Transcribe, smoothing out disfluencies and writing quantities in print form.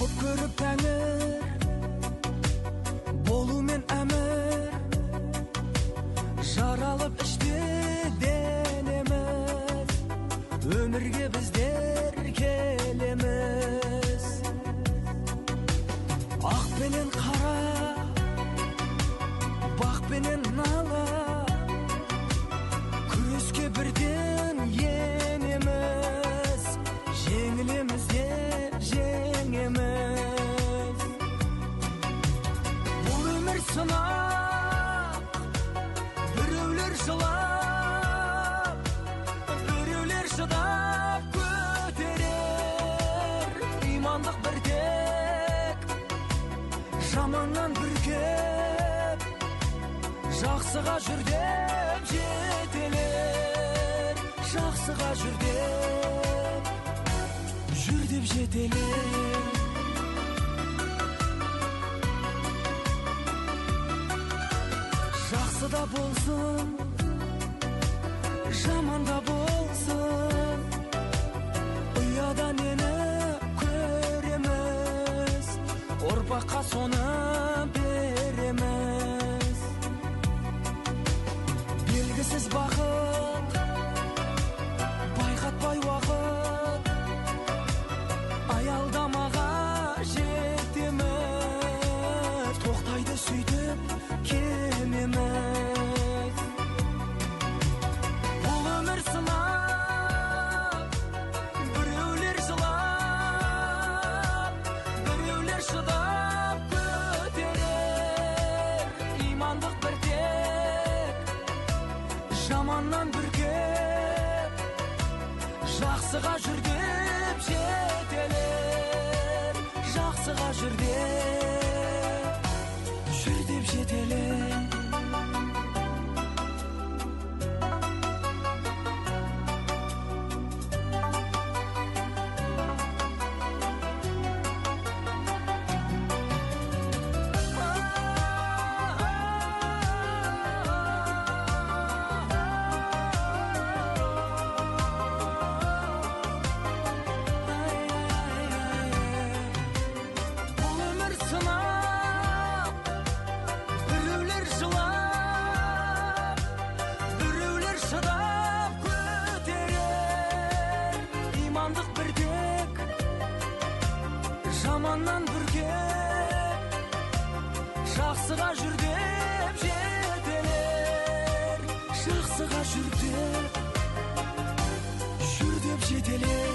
Құп көріп тәңір болумен әмір, жаралып іште денеміз, өмірге біздер келеміз. Ақ пенен қара, бақ пенен нала, күреске бірден енеміз, жеңілеміз де жеңеміз. Бұл өмір сынақ, біреулер жылап, біреулер шыдап көтерер. Имандық бір тек жаманнан бүркеп, жақсыға жүр деп жетелер. Жақсыға жүр деп жетелер. Жақсы да болсын, жаман да болсын, ұяда нені көреміз, ұрпаққа соны береміз. Белгісіз бақыт, байқатпай уақыт, аялдамаға жетеміз, тоқтайды сөйтіп кемеміз. Бұл өмір сынақ, біреулер жылап, біреулер шыдап көтерер. Имандық бір тек жаманнан бүркеп, жақсыға жүр деп жетелер. Жақсыға жүр деп жетелер. Жаманнан бүркеп, жақсыға жүр деп жетелер. Жақсыға жүр деп жетелер.